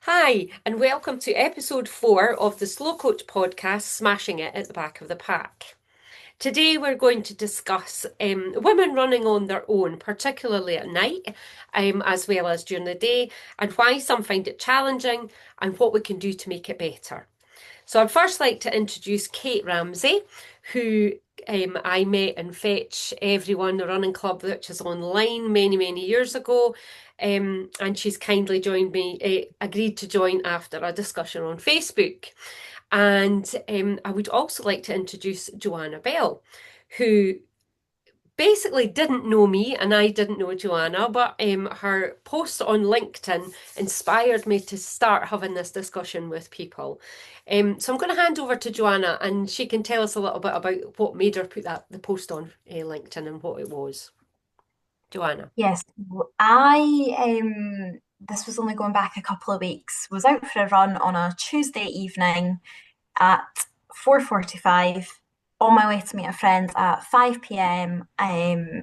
Hi, and welcome to episode 4 of the Slow Coach podcast, Smashing It at the Back of the Pack. Today, we're going to discuss women running on their own, particularly at night, as well as during the day, and why some find it challenging and what we can do to make it better. So, I'd first like to introduce Kate Ramsay, who I met in Fetch Everyone, the running club, which is online many years ago. And she's kindly agreed to join after a discussion on Facebook. And I would also like to introduce Joanna Bell, who basically didn't know me and I didn't know Joanna, but her post on LinkedIn inspired me to start having this discussion with people. So I'm going to hand over to Joanna and she can tell us a little bit about what made her put the post on LinkedIn and what it was. Joanna. Yes, I this was only going back a couple of weeks. Was out for a run on a Tuesday evening at 4:45 on my way to meet a friend at 5 p.m.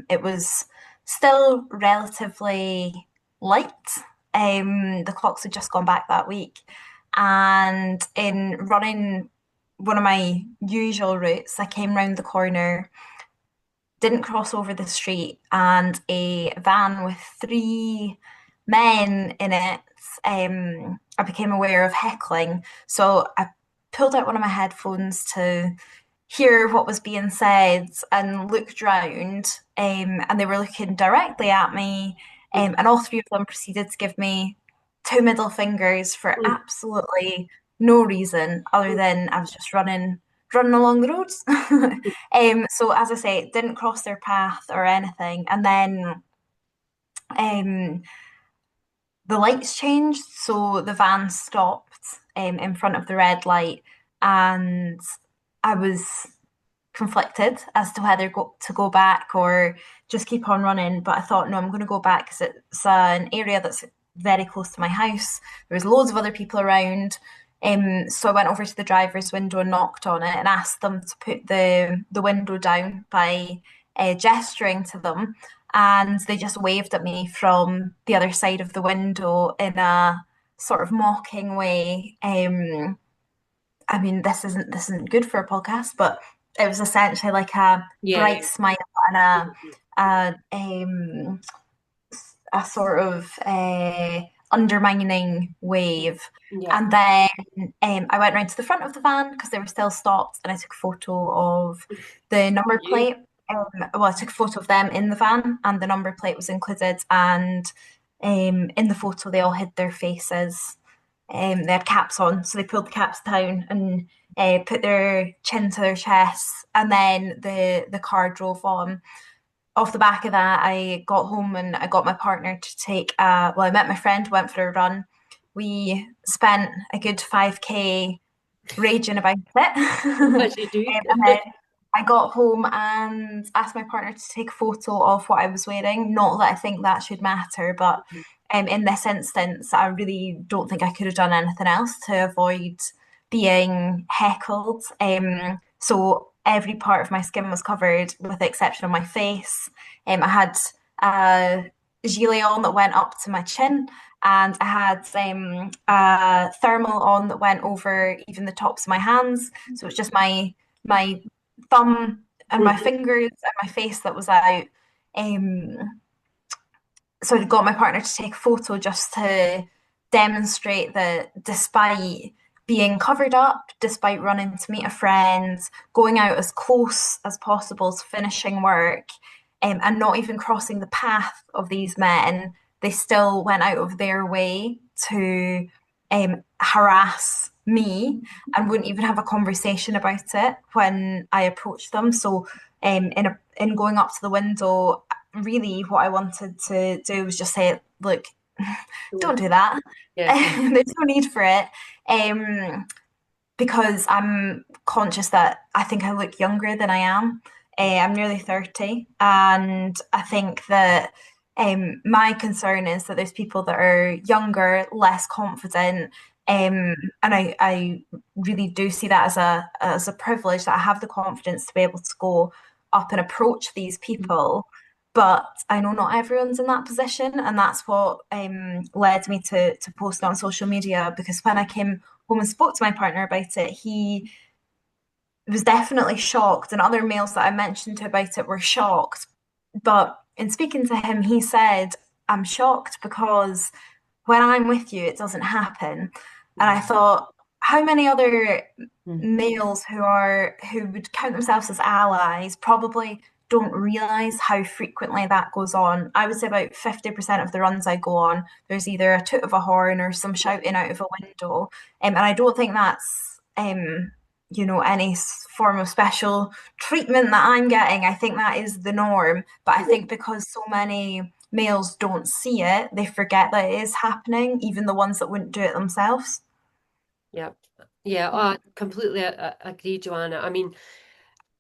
It was still relatively light. The clocks had just gone back that week. And in running one of my usual routes, I came round the corner, didn't cross over the street, and a van with three men in it, I became aware of heckling. So I pulled out one of my headphones to hear what was being said and looked round, and they were looking directly at me, and all three of them proceeded to give me two middle fingers for absolutely no reason other than I was just running along the roads. So as I say, didn't cross their path or anything. And then um, the lights changed, so the van stopped in front of the red light, and I was conflicted as to whether to go back or just keep on running. But I thought, no, I'm going to go back because it's an area that's very close to my house. There was loads of other people around. So I went over to the driver's window and knocked on it and asked them to put the window down by gesturing to them. And they just waved at me from the other side of the window in a sort of mocking way. I mean, this isn't good for a podcast, but it was essentially like a Yeah. bright smile and a sort of undermining wave. Yeah. And then I went round to the front of the van because they were still stopped, and I took a photo of the number You. plate. Well, I took a photo of them in the van, and the number plate was included. And in the photo, they all hid their faces. They had caps on, so they pulled the caps down and put their chin to their chests, and then the car drove on. Off the back of that, I got home and I got my partner to take well, I met my friend, went for a run. We spent a good 5K raging about it. As you do. And then I got home and asked my partner to take a photo of what I was wearing. Not that I think that should matter, but in this instance, I really don't think I could have done anything else to avoid being heckled. So every part of my skin was covered with the exception of my face. I had a gilet on that went up to my chin, and I had a thermal on that went over even the tops of my hands. So it's just my thumb and my Mhm. fingers and my face that was out. Um, so I got my partner to take a photo just to demonstrate that despite being covered up, despite running to meet a friend, going out as close as possible to finishing work, and not even crossing the path of these men, they still went out of their way to harass me and wouldn't even have a conversation about it when I approached them. So, in going up to the window, really what I wanted to do was just say, look, don't do that. Yeah. There's no need for it. Because I'm conscious that I think I look younger than I am. I'm nearly 30, and I think that my concern is that there's people that are younger, less confident, and I really do see that as a privilege that I have the confidence to be able to go up and approach these people. but I know not everyone's in that position, and that's what led me to post on social media. Because when I came home and spoke to my partner about it, he was definitely shocked, and other males that I mentioned to about it were shocked. But in speaking to him, he said, "I'm shocked because when I'm with you, it doesn't happen." And I thought, how many other Mm. males who would count themselves as allies probably don't realize how frequently that goes on. I would say about 50% of the runs I go on, there's either a toot of a horn or some shouting out of a window. And I don't think that's any form of special treatment that I'm getting. I think that is the norm. But I think because so many males don't see it, they forget that it is happening, even the ones that wouldn't do it themselves. Yeah. Yeah, I completely agree, Joanna. I mean,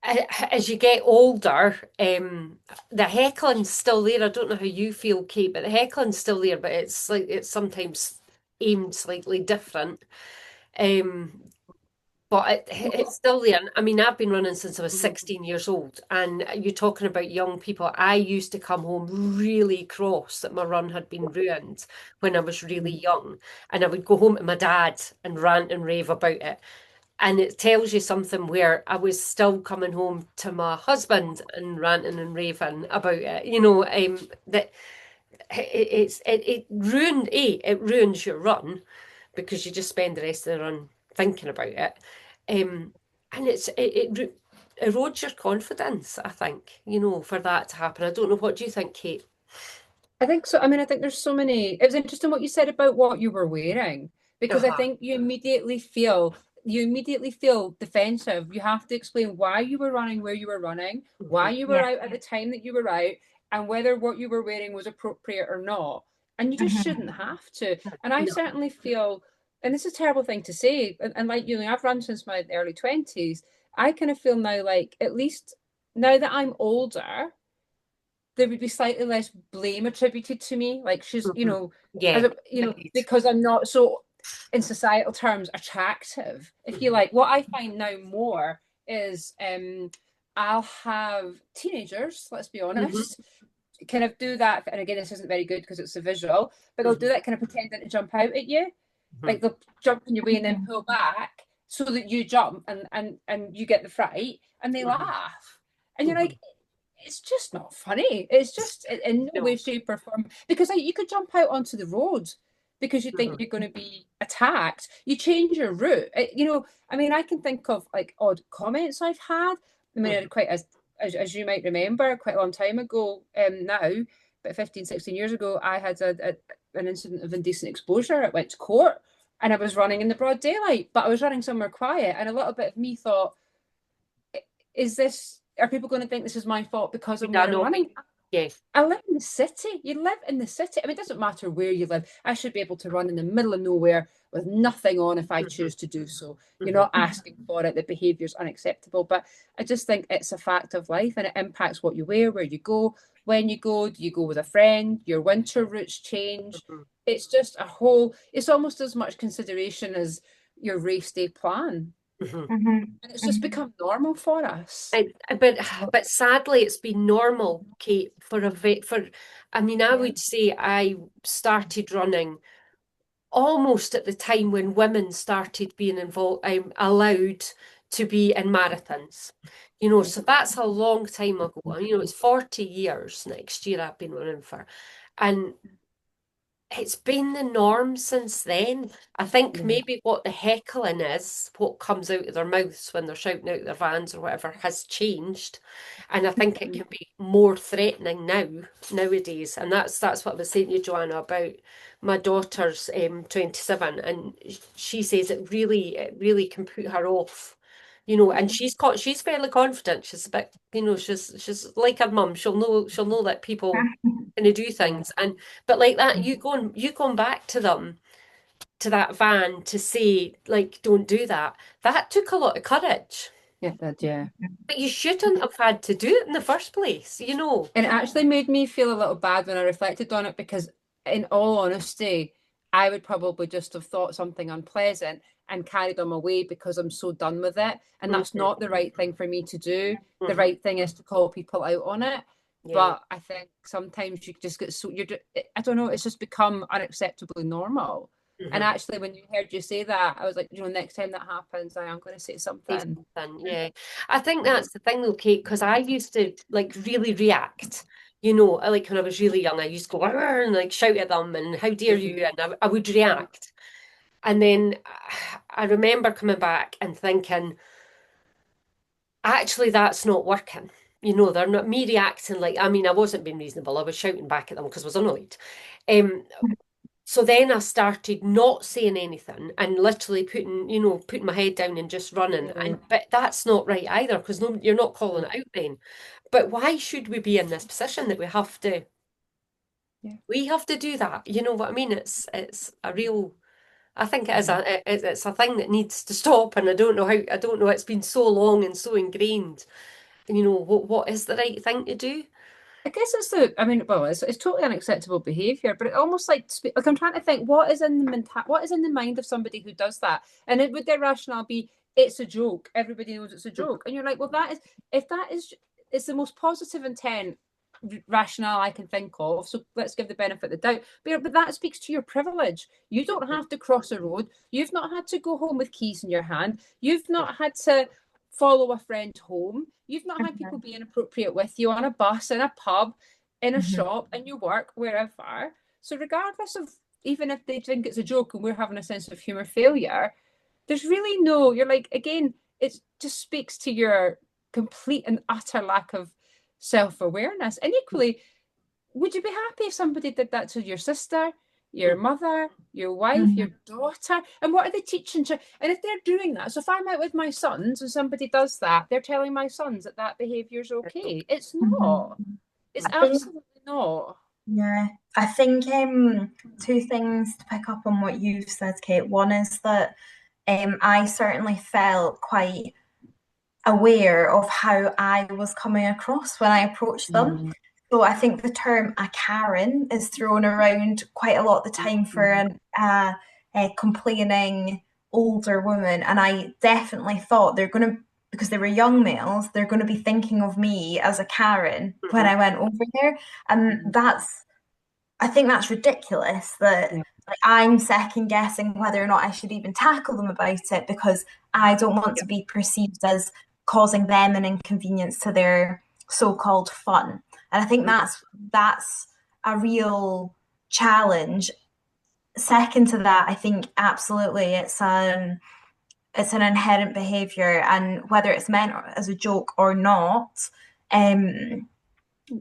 as you get older, the heckling's still there. I don't know how you feel, Kate, but the heckling's still there, but it's sometimes aimed slightly different. Um, but it's still there. I mean, I've been running since I was 16 years old, and you're talking about young people. I used to come home really cross that my run had been ruined when I was really young, and I would go home to my dad and rant and rave about it. And it tells you something where I was still coming home to my husband and ranting and raving about it. That it ruined it ruins your run because you just spend the rest of the run thinking about it. And it erodes your confidence, I think, for that to happen. I don't know, what do you think, Kate? I think so. I mean, I think there's so many. It was interesting what you said about what you were wearing, because I Uh-huh. think you immediately feel defensive. You have to explain why you were running, where you were running, why Hmm. you were Yeah. out at the time that you were out, and whether what you were wearing was appropriate or not. And you just Mhm. shouldn't have to. And I No. certainly feel, and this is a terrible thing to say, and like you know, I've run since my early 20s. I kind of feel now like at least now that I'm older, there would be slightly less blame attributed to me. Like she's, Hmm. as Yeah, a, agreed. because I'm not so, in societal terms, attractive. If you Hmm. like, what I find now more is I'll have teenagers, let's be Hmm. honest, kind of do that. And again, this isn't very good because it's a visual, but they'll do Hmm. that kind of pretending to jump out at you. Hmm. Like they'll jump in your way and then pull back so that you jump and you get the fright and they Hmm. laugh. And you're Hmm. like, it's just not funny. It's just in no way, No. shape, or form. Because like, you could jump out onto the road because you think Hmm. you're going to be attacked. You change your route. I mean, I can think of like odd comments I've had. I mean, I Hmm. quite as you might remember, quite a long time ago. Now, but 15, 16 years ago, I had an incident of indecent exposure. It went to court, and I was running in the broad daylight, but I was running somewhere quiet, and a little bit of me thought, is this, are people going to think this is my fault because You of where done I'm all. running? Yeah. I live in the city. You live in the city. I mean, it doesn't matter where you live. I should be able to run in the middle of nowhere with nothing on if I Hmm. choose to do so. You're Hmm. not asking for it. The behaviour is unacceptable. But I just think it's a fact of life, and it impacts what you wear, where you go, when you go. Do you go with a friend? Your winter routes change. Hmm. It's just a whole, it's almost as much consideration as your race day plan. Hmm. Mhm. And it's just Mhm. become normal for us. I, but sadly, it's been normal, Kate, I mean, I Yeah. would say I started running almost at the time when women started being involved, allowed to be in marathons. So that's a long time ago. It's 40 years next year I've been running for. And it's been the norm since then. I think Yeah. maybe what the heckling is, what comes out of their mouths when they're shouting out their vans or whatever, has changed. And I think it can be more threatening nowadays. And that's what I was saying to you, Joanna, about my daughter's 27, and she says it really can put her off. And Yeah. she's fairly confident. She's a bit, she's like her mum. She'll know that people kind of do Yeah. things. But like that, you going back to them, to that van, to say, like, don't do that. That took a lot of courage. Yeah. That, yeah. But you shouldn't have had to do it in the first place. And it actually made me feel a little bad when I reflected on it because, in all honesty, I would probably just have thought something unpleasant and carried on my way because I'm so done with it. And that's Hmm. not the right thing for me to do. The Hmm. right thing is to call people out on it. Yeah. But I think sometimes you just get so I don't know, it's just become unacceptably normal. And Mm-hmm. actually, when you heard you say that, I was like, next time that happens, I am going to say Say something. something, yeah. I think that's the thing though, Kate, because I used to like really react. You know, like when I was really young, I used to go "Arr," and like shout at them and how dare you, and I would react. And then I remember coming back and thinking, actually, that's not working. You know, they're not me reacting like, I mean, I wasn't being reasonable. I was shouting back at them because I was annoyed. Um, so then I started not saying anything and literally putting my head down and just running. Yeah. But that's not right either because no, you're not calling it out then. But why should we be in this position that Yeah. we have to do that? You know what I mean? It's a real. I think it is Mhm. it's a thing that needs to stop, and I don't know how. I don't know. It's been so long and so ingrained. You know what is the right thing to do? I guess I mean, well, it's totally unacceptable behavior, but it almost like I'm trying to think what is in the mind of somebody who does that, and would their rationale be it's a joke, everybody knows it's a joke, and you're like, well, if that is it's the most positive intent rationale I can think of, so let's give the benefit of the doubt, but that speaks to your privilege. You don't have to cross a road, you've not had to go home with keys in your hand, you've not had to follow a friend home. You've not had people be inappropriate with you on a bus, in a pub, in a shop, in your work, wherever. So, regardless of even if they think it's a joke and we're having a sense of humour failure, there's really no, you're like, again, it just speaks to your complete and utter lack of self awareness. And equally, would you be happy if somebody did that to your sister, your mother, your wife, your daughter? And what are they teaching? And if they're doing that, so if I'm out with my sons and somebody does that, they're telling my sons that that behaviour is okay. It's not. It's I think, absolutely not. yeah, I think two things to pick up on what you've said, Kate. One is that I certainly felt quite aware of how I was coming across when I approached them. Mm. So I think the term a Karen is thrown around quite a lot of the time for a complaining older woman. And I definitely thought they're going to, because they were young males, they're going to be thinking of me as a Karen when Mhm. I went over there. And I think that's ridiculous that Yeah. like I'm second guessing whether or not I should even tackle them about it because I don't want to be perceived as causing them an inconvenience to their so-called fun. And I think that's a real challenge. Second to that, I think absolutely it's an inherent behavior, and whether it's meant as a joke or not, um,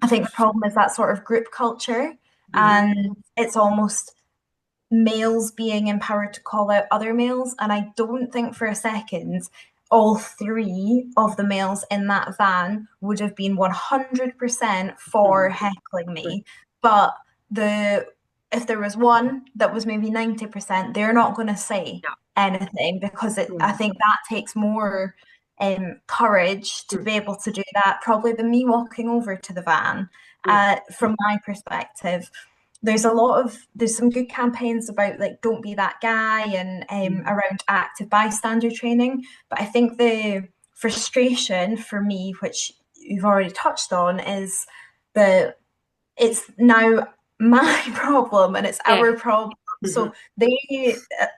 I think the problem is that sort of group culture, Mhm. and it's almost males being empowered to call out other males. And I don't think for a second all three of the males in that van would have been 100% for Mhm. heckling me. But the if there was one that was maybe 90%, they're not going to say Yeah. anything because I Yeah. think that takes more courage to Mm. be able to do that, probably than me walking over to the van. Yeah. From my perspective, there's some good campaigns about like don't be that guy and around active bystander training, but I think the frustration for me, which you've already touched on, is that it's now my problem and it's Yeah. our problem. Mhm. So they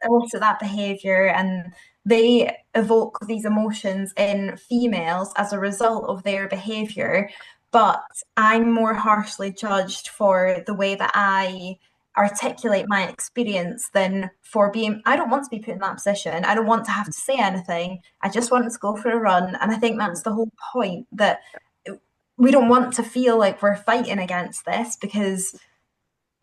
elicit that behavior and they evoke these emotions in females as a result of their behavior. But I'm more harshly judged for the way that I articulate my experience than for being, I don't want to be put in that position. I don't want to have to say anything. I just want to go for a run. And I think that's the whole point, that we don't want to feel like we're fighting against this because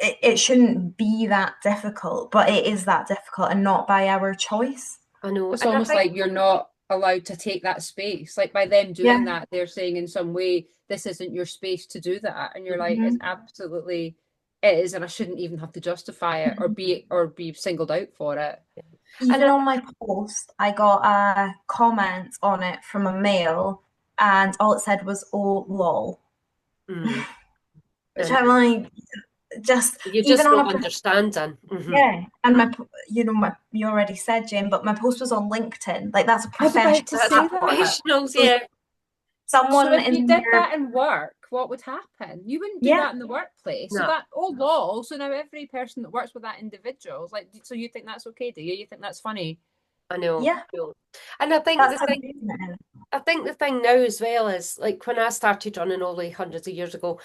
it shouldn't be that difficult, but it is that difficult and not by our choice. I know, It's and I almost think like you're not allowed to take that space. Like by them Yeah. doing that, they're saying in some way, this isn't your space to do that. And you're like, it's Mhm. absolutely it is, and I shouldn't even have to justify it or be singled out for it. and Even on my post, I got a comment on it from a male, and all it said was "oh lol," mm, which and I'm like, just you're even just on not a understanding. Hmm. yeah. And you already said, Jane, but my post was on LinkedIn. Like that's a I was about to That's professional say platform. that. professionals, So yeah. So someone if you in did their that in work, what would happen? You wouldn't do Yeah. that in the workplace. So No. that old law, so now every person that works with that individual is like, so you think that's okay, do you? You think that's funny? I know. Yeah. I know. And I think That's the how thing amazing it is. I think the thing now as well is like when I started running only hundreds of years ago,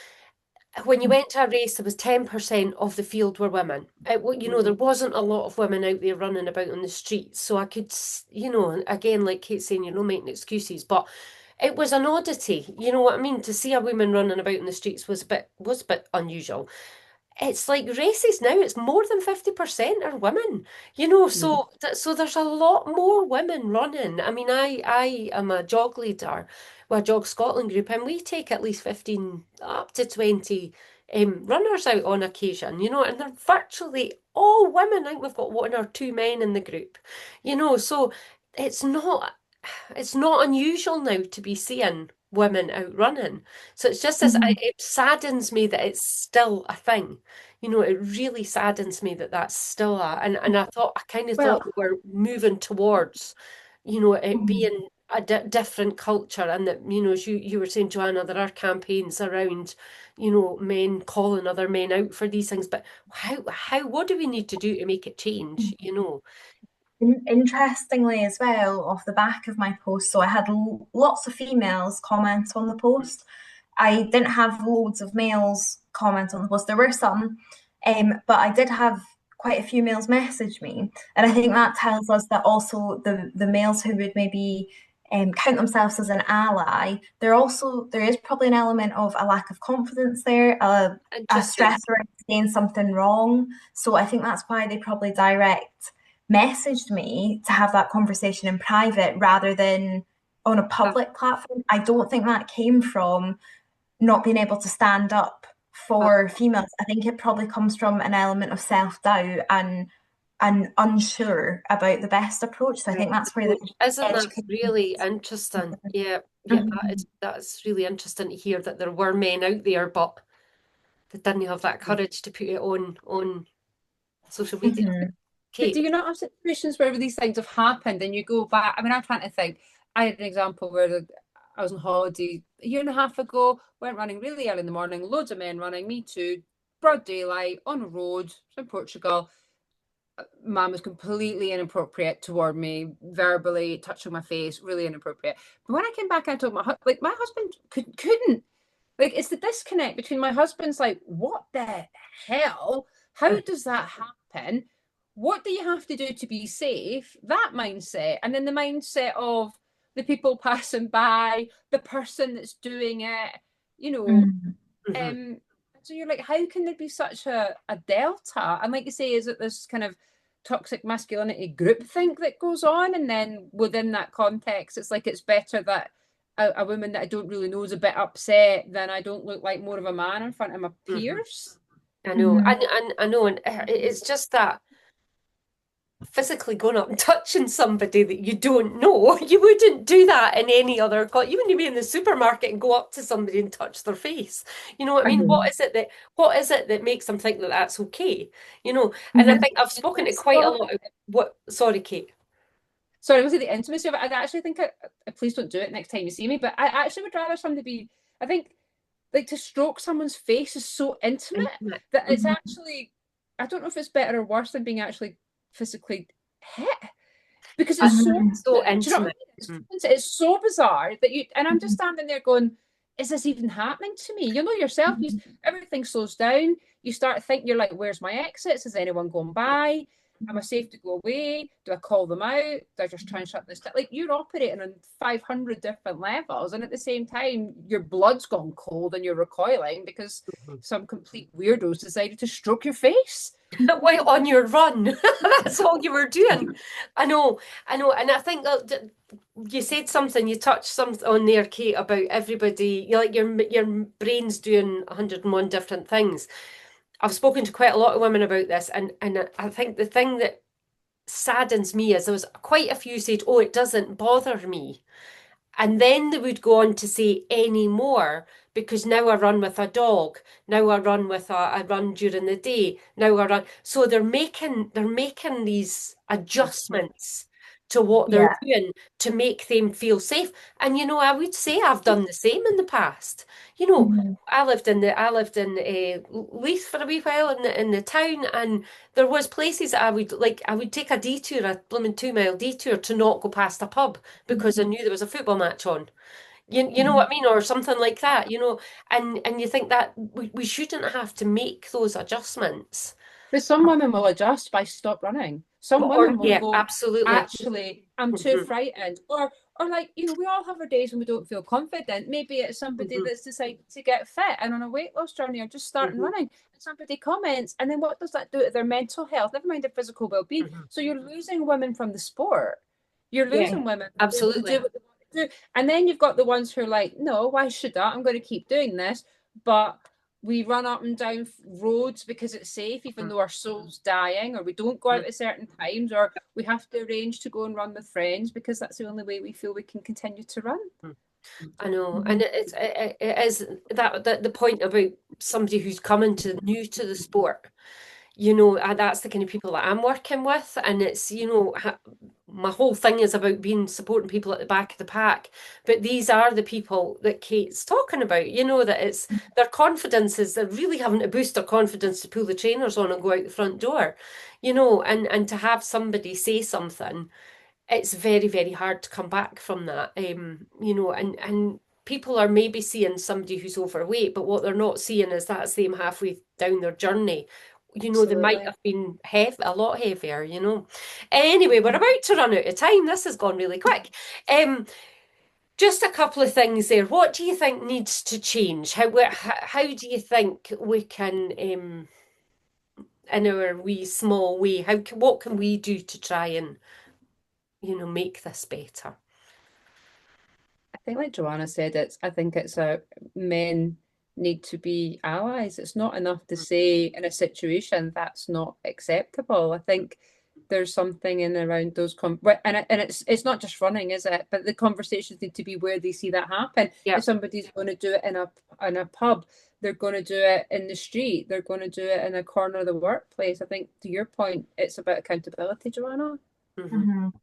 when you went to a race, there was 10% of the field were women. There wasn't a lot of women out there running about on the streets. So I could, again, like Kate's saying, making excuses, but it was an oddity. You know what I mean? To see a woman running about in the streets was a bit unusual. It's like races now, it's more than 50% are women, so there's a lot more women running. I mean, I am a jog leader with a Jog Scotland group, and we take at least 15 up to 20 runners out on occasion, and they're virtually all women. I think we've got one or two men in the group, so it's not it's not unusual now to be seeing women out running. So it's just this, Mhm. it saddens me that it's still a thing. It really saddens me that that's still and I kind of Well, thought we were moving towards, it mhm. being a different culture, and that, as you were saying, Joanna, there are campaigns around, men calling other men out for these things. But what do we need to do to make it change, Interestingly, as well, off the back of my post, so I had lots of females comment on the post. I didn't have loads of males comment on the post. There were some, but I did have quite a few males message me, and I think that tells us that also the males who would maybe count themselves as an ally, there is probably an element of a lack of confidence there, a Interesting. stress around saying something wrong. So I think that's why they probably direct messaged me to have that conversation in private rather than on a public platform. I don't think that came from not being able to stand up for females. I think it probably comes from an element of self-doubt and unsure about the best approach. So I think that's where the Isn't that education. really interesting? Yeah, yeah, Mhm. that's really interesting to hear that there were men out there, but they didn't have that courage to put it on social media. Mhm. But do Kate. you not have situations where these things have happened and you go back? I mean, I'm trying to think. I had an example where I was on holiday a year and a half ago, went running really early in the morning, loads of men running, me too, broad daylight, on a road in Portugal. Man was completely inappropriate toward me, verbally touching my face, really inappropriate. But when I came back, I told my husband couldn't. Like, it's the disconnect between my husband's like, what the hell? How does that happen? What do you have to do to be safe? That mindset. And then the mindset of the people passing by, the person that's doing it, you know. Mhm. Um, so you're like, how can there be such a delta? And like you say, is it this kind of toxic masculinity groupthink that goes on? And then within that context, it's like it's better that a woman that I don't really know is a bit upset than I don't look like more of a man in front of my Mhm. peers. I know, Mhm. and I know, and it's just that physically going up and touching somebody that you don't know, you wouldn't do that in any other you wouldn't be in the supermarket and go up to somebody and touch their face. You know what I mean? Mhm. What is it that makes them think that that's okay? And I Mhm. think I've spoken to quite a lot of what, sorry, Kate. Sorry, was it the intimacy of it? I actually think, please don't do it next time you see me, but I actually would rather somebody be, I think, like to stroke someone's face is so intimate Intimate. that it's Mhm. actually, I don't know if it's better or worse than being actually physically hit because Uh, it's so so intimate. Do you know what intimate. I Mm. mean? It's so bizarre that and I'm just Mhm. standing there going, is this even happening to me? You know yourself, everything slows down. You start thinking, you're like, where's my exits? Is anyone going by? Am I safe to go away? Do I call them out? Do I just try and shut this down? Like you're operating on 500 different levels, and at the same time, your blood's gone cold and you're recoiling because some complete weirdos decided to stroke your face. While on your run, that's all you were doing. I know, and I think that you said something, you touched something on there, Kate, about everybody. You like your brain's doing 101 different things. I've spoken to quite a lot of women about this, and I think the thing that saddens me is there was quite a few said, "Oh, it doesn't bother me." And then they would go on to say any more because now I run with a dog. Now I run during the day. Now I run. So they're making these adjustments to what they're Yeah. doing to make them feel safe. And I would say I've done the same in the past. Mhm. I lived in Leith for a wee while in the town, and there was places that I would take a detour, a blooming 2 mile detour to not go past a pub because I knew there was a football match on. You know what I Mhm. mean, or something like that, and you think that we shouldn't have to make those adjustments. But some women will adjust by stop running. Some Or women will yeah, go, absolutely. actually, I'm too Hmm. frightened. Or like, we all have our days when we don't feel confident. Maybe it's somebody Hmm. that's decided to get fit and on a weight loss journey or just starting Hmm. running. And somebody comments, and then what does that do to their mental health? Never mind their physical well-being. Hmm. So you're losing women from the sport. You're Yeah, losing women from being able to do absolutely. what they want to do. And then you've got the ones who are like, no, why should I? I'm going to keep doing this. But we run up and down roads because it's safe, even Mhm. though our soul's dying, or we don't go out at certain times, or we have to arrange to go and run with friends because that's the only way we feel we can continue to run. I know, and Mhm. it is that the point about somebody who's coming to new to the sport. That's the kind of people that I'm working with, and it's my whole thing is about being supporting people at the back of the pack. But these are the people that Kate's talking about. That it's their confidence is they're really having to boost their confidence to pull the trainers on and go out the front door. And to have somebody say something, it's very, very hard to come back from that. And people are maybe seeing somebody who's overweight, but what they're not seeing is that's them halfway down their journey. They might Absolutely. have been a lot heavier. Anyway, we're about to run out of time. This has gone really quick. Just a couple of things there. What do you think needs to change? How do you think we can, in our wee small way, what can we do to try and make this better? I think, like Joanna said, I think it's a men need to be allies. It's not enough to say in a situation that's not acceptable. I think there's something in around those and it's not just running, is it? But the conversations need to be where they see that happen. Yeah. If somebody's going to do it in a pub, they're going to do it in the street, they're going to do it in a corner of the workplace. I think to your point, it's about accountability, Joanna. Hmm. Mhm.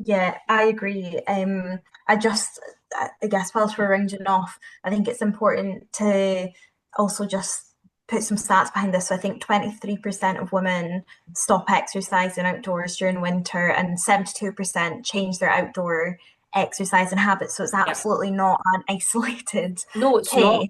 Yeah, I agree. I guess whilst we're rounding off, I think it's important to also just put some stats behind this. So I think 23% of women stop exercising outdoors during winter, and 72% change their outdoor exercising habits. So it's Yeah. absolutely not an isolated No, it's not. case.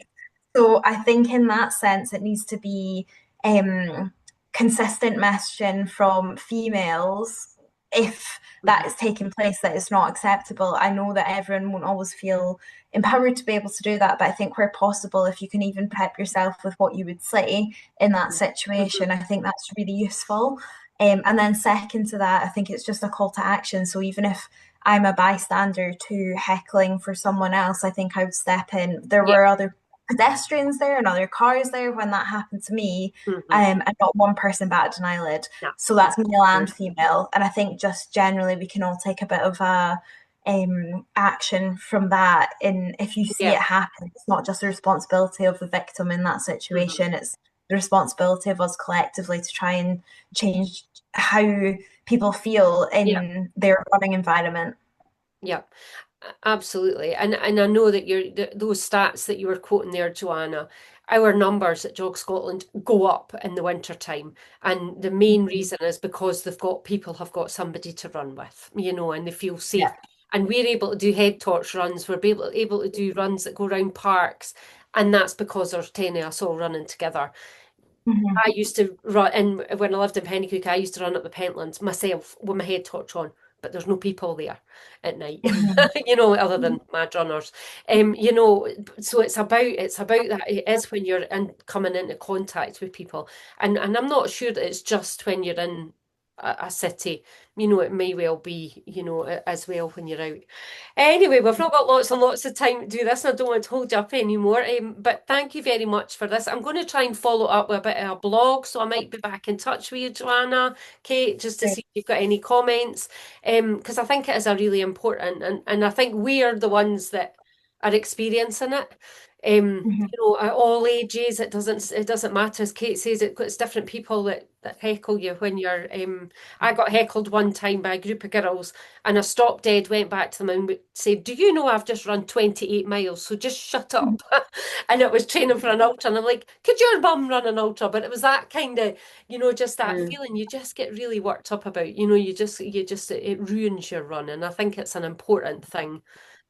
So I think in that sense, it needs to be um, consistent messaging from females if that Hmm. is taking place that is not acceptable. I know that everyone won't always feel empowered to be able to do that, but I think where possible, if you can even prep yourself with what you would say in that Hmm. situation, I think that's really useful. And then second to that, I think it's just a call to action. So even if I'm a bystander to heckling for someone else, I think I would step in. There Yeah. were other pedestrians there and other cars there when that happened to me, Hmm. and not one person batted an eyelid. Yeah. So that's male True. and female. And I think just generally we can all take a bit of a action from that. And if you see Yeah. it happen, it's not just the responsibility of the victim in that Hmm. situation, it's the responsibility of us collectively to try and change how people feel Yeah. in their running environment. Yeah. Absolutely. And I know that those stats that you were quoting there, Joanna, our numbers at Jog Scotland go up in the winter time. And the main reason is because people have got somebody to run with, and they feel safe. Yeah. And we're able to do head torch runs, we're able to do runs that go around parks. And that's because there's 10 of us all running together. Mhm. I used to run, and when I lived in Pennycook, I used to run up the Pentlands myself with my head torch on, but there's no people there at night, Mhm. other than mad runners. So it's about that. It is when you're coming into contact with people, and I'm not sure that it's just when you're in a city. It may well be, as well when you're out. Anyway, we've not got lots and lots of time to do this, and I don't want to hold you up anymore. But thank you very much for this. I'm going to try and follow up with a bit of a blog, so I might be back in touch with you, Joanna, Kate, just to Great. see if you've got any comments. Because I think it is a really important, and I think we are the ones that are experiencing it. Mhm. At all ages. It doesn't matter. As Kate says, it's different people that heckle you when you're. I got heckled one time by a group of girls, and I stopped dead, went back to them and said, "Do you know I've just run 28 miles? So just shut up." And it was training for an ultra, and I'm like, "Could your bum run an ultra?" But it was that kind of, just that Mm. feeling you just get really worked up about. You just it ruins your run, and I think it's an important thing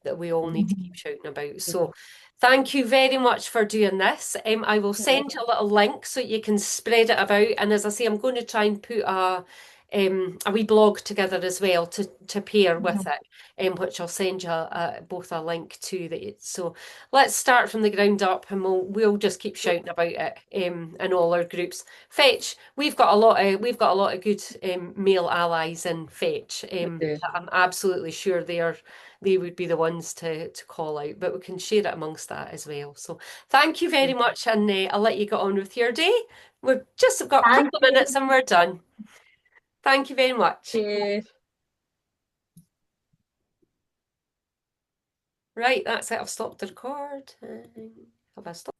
that we all need to keep Mhm. shouting about. So thank you very much for doing this. I will send you a little link so you can spread it about. And as I say, I'm going to try and put a wee blog together as well to pair with Mhm. it, which I'll send you both a link to that. So let's start from the ground up, and we'll just keep shouting about it in all our groups. Fetch, we've got a lot of good male allies in Fetch. We do. I'm absolutely sure they would be the ones to call out, but we can share it amongst that as well. So thank you very much, and I'll let you get on with your day. We've just got a Thank couple of minutes you. and we're done. Thank you very much. Okay. Right, that's it. I've stopped the record. Have I stopped?